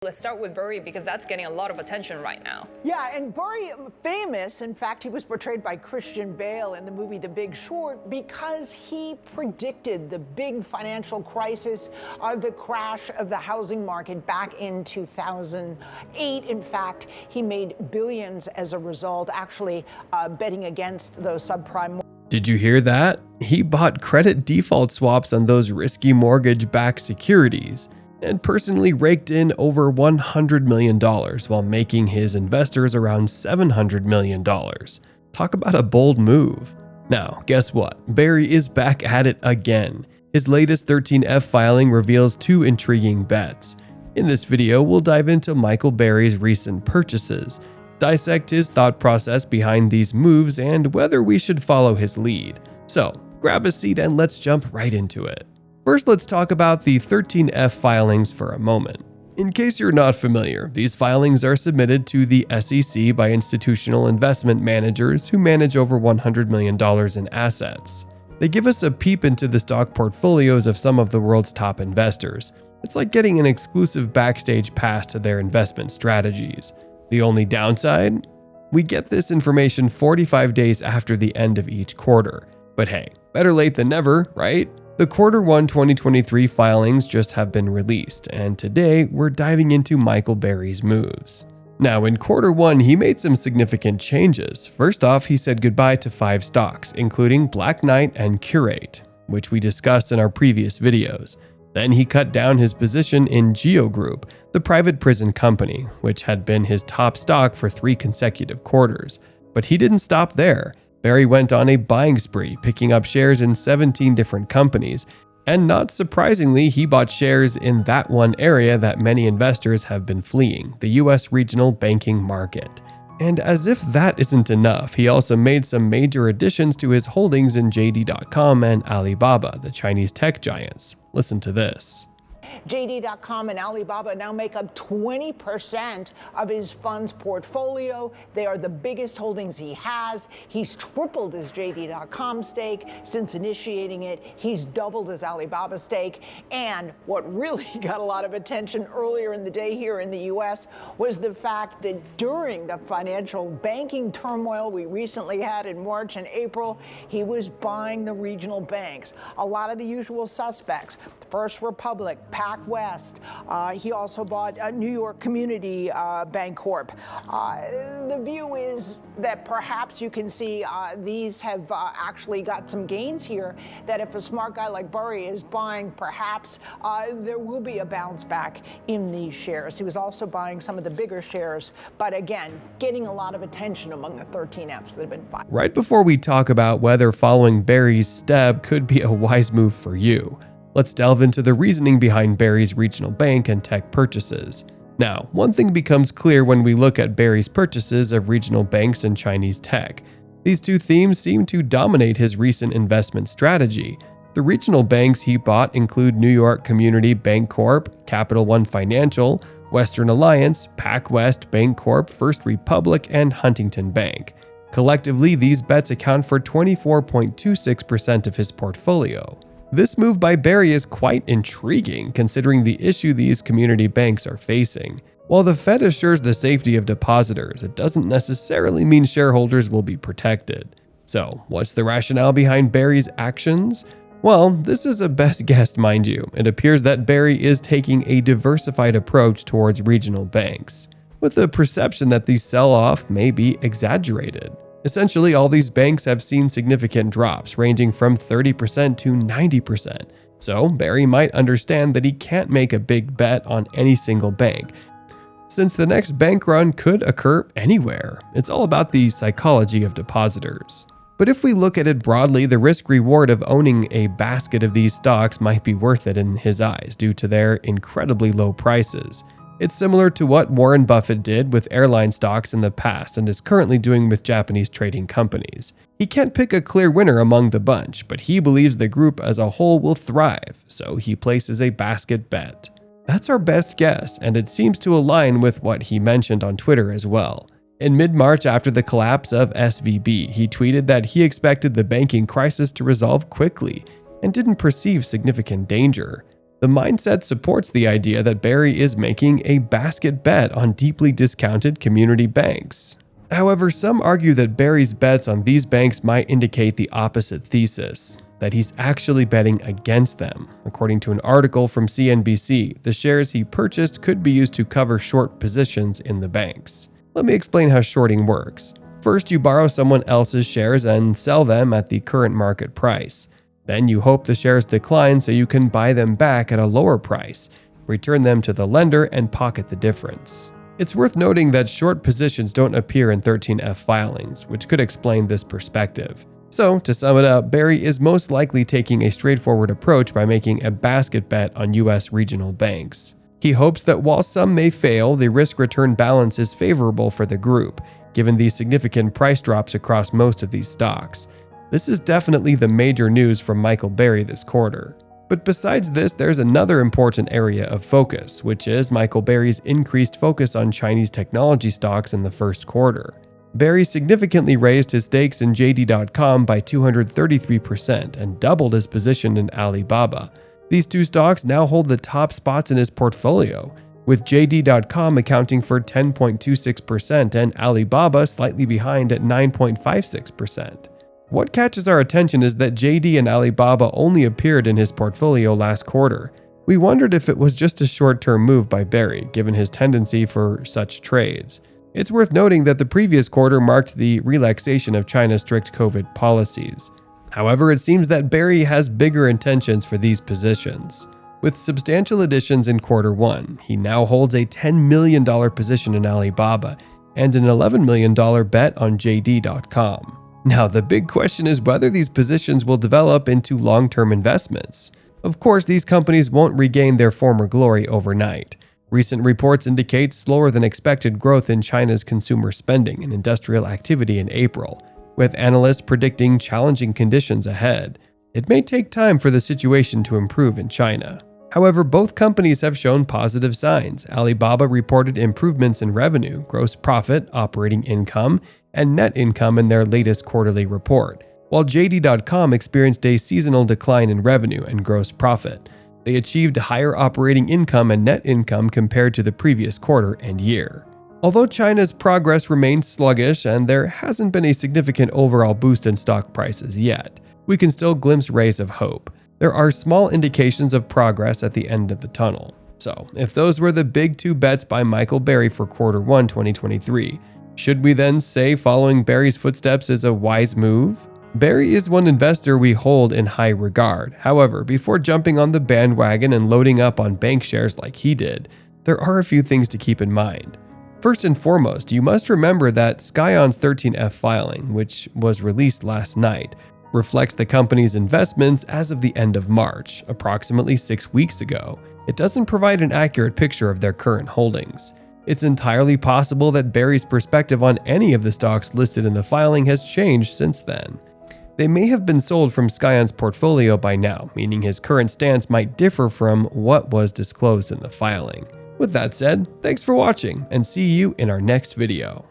Let's start with Burry because that's getting a lot of attention right now. Yeah, and Burry, famous, in fact, he was portrayed by Christian Bale in the movie The Big Short because he predicted the big financial crisis, the crash of the housing market back in 2008. In fact, he made billions as a result, actually betting against those subprime. Did you hear that? He bought credit default swaps on those risky mortgage-backed securities and personally raked in over $100 million while making his investors around $700 million. Talk about a bold move. Now, guess what? Burry is back at it again. His latest 13F filing reveals two intriguing bets. In this video, we'll dive into Michael Burry's recent purchases, dissect his thought process behind these moves, and whether we should follow his lead. So, grab a seat and let's jump right into it. First, let's talk about the 13F filings for a moment. In case you're not familiar, these filings are submitted to the SEC by institutional investment managers who manage over $100 million in assets. They give us a peep into the stock portfolios of some of the world's top investors. It's like getting an exclusive backstage pass to their investment strategies. The only downside? We get this information 45 days after the end of each quarter. But hey, better late than never, right? The Q1 2023 filings just have been released, and today we're diving into Michael Burry's moves. Now, in Q1, he made some significant changes. First off, he said goodbye to 5 stocks, including Black Knight and Curate, which we discussed in our previous videos. Then he cut down his position in Geo Group, the private prison company, which had been his top stock for 3 consecutive quarters. But he didn't stop there. Burry went on a buying spree, picking up shares in 17 different companies, and not surprisingly, he bought shares in that one area that many investors have been fleeing, the US regional banking market. And as if that isn't enough, he also made some major additions to his holdings in JD.com and Alibaba, the Chinese tech giants. Listen to this. JD.com and Alibaba now make up 20% of his fund's portfolio. They are the biggest holdings he has. He's tripled his JD.com stake since initiating it. He's doubled his Alibaba stake. And what really got a lot of attention earlier in the day here in the US was the fact that during the financial banking turmoil we recently had in March and April, he was buying the regional banks. A lot of the usual suspects, First Republic, PacWest. He also bought New York Community Bank Corp. The view is that perhaps you can see these have actually got some gains here, that if a smart guy like Burry is buying, perhaps there will be a bounce back in these shares. He was also buying some of the bigger shares, but again, getting a lot of attention among the 13Fs that have been filed. Right before we talk about whether following Burry's step could be a wise move for you, let's delve into the reasoning behind Burry's regional bank and tech purchases. Now, one thing becomes clear when we look at Burry's purchases of regional banks and Chinese tech. These two themes seem to dominate his recent investment strategy. The regional banks he bought include New York Community Bank Corp, Capital One Financial, Western Alliance, PacWest Bank Corp, First Republic, and Huntington Bank. Collectively, these bets account for 24.26% of his portfolio. This move by Burry is quite intriguing considering the issue these community banks are facing. While the Fed assures the safety of depositors, it doesn't necessarily mean shareholders will be protected. So, what's the rationale behind Burry's actions? Well, this is a best guess, mind you. It appears that Burry is taking a diversified approach towards regional banks, with the perception that the sell-off may be exaggerated. Essentially, all these banks have seen significant drops, ranging from 30% to 90%. So, Burry might understand that he can't make a big bet on any single bank, since the next bank run could occur anywhere. It's all about the psychology of depositors. But if we look at it broadly, the risk-reward of owning a basket of these stocks might be worth it in his eyes due to their incredibly low prices. It's similar to what Warren Buffett did with airline stocks in the past and is currently doing with Japanese trading companies. He can't pick a clear winner among the bunch, but he believes the group as a whole will thrive, so he places a basket bet. That's our best guess, and it seems to align with what he mentioned on Twitter as well. In mid-March, after the collapse of SVB, he tweeted that he expected the banking crisis to resolve quickly and didn't perceive significant danger. The mindset supports the idea that Burry is making a basket bet on deeply discounted community banks. However, some argue that Burry's bets on these banks might indicate the opposite thesis, that he's actually betting against them. According to an article from CNBC, the shares he purchased could be used to cover short positions in the banks. Let me explain how shorting works. First, you borrow someone else's shares and sell them at the current market price. Then you hope the shares decline so you can buy them back at a lower price, return them to the lender, and pocket the difference. It's worth noting that short positions don't appear in 13F filings, which could explain this perspective. So, to sum it up, Burry is most likely taking a straightforward approach by making a basket bet on US regional banks. He hopes that while some may fail, the risk-return balance is favorable for the group, given the significant price drops across most of these stocks. This is definitely the major news from Michael Burry this quarter. But besides this, there's another important area of focus, which is Michael Burry's increased focus on Chinese technology stocks in the first quarter. Burry significantly raised his stakes in JD.com by 233% and doubled his position in Alibaba. These two stocks now hold the top spots in his portfolio, with JD.com accounting for 10.26% and Alibaba slightly behind at 9.56%. What catches our attention is that JD and Alibaba only appeared in his portfolio last quarter. We wondered if it was just a short-term move by Burry, given his tendency for such trades. It's worth noting that the previous quarter marked the relaxation of China's strict COVID policies. However, it seems that Burry has bigger intentions for these positions. With substantial additions in quarter one, he now holds a $10 million position in Alibaba and an $11 million bet on JD.com. Now, the big question is whether these positions will develop into long-term investments. Of course, these companies won't regain their former glory overnight. Recent reports indicate slower than expected growth in China's consumer spending and industrial activity in April, with analysts predicting challenging conditions ahead. It may take time for the situation to improve in China. However, both companies have shown positive signs. Alibaba reported improvements in revenue, gross profit, operating income, and net income in their latest quarterly report, while JD.com experienced a seasonal decline in revenue and gross profit. They achieved higher operating income and net income compared to the previous quarter and year. Although China's progress remains sluggish and there hasn't been a significant overall boost in stock prices yet, we can still glimpse rays of hope. There are small indications of progress at the end of the tunnel. So, if those were the big two bets by Michael Burry for quarter 1 2023, should we then say following Burry's footsteps is a wise move? Burry is one investor we hold in high regard. However, before jumping on the bandwagon and loading up on bank shares like he did, there are a few things to keep in mind. First and foremost, you must remember that Scion's 13F filing, which was released last night, reflects the company's investments as of the end of March, approximately 6 weeks ago. It doesn't provide an accurate picture of their current holdings. It's entirely possible that Burry's perspective on any of the stocks listed in the filing has changed since then. They may have been sold from Scion's portfolio by now, meaning his current stance might differ from what was disclosed in the filing. With that said, thanks for watching and see you in our next video.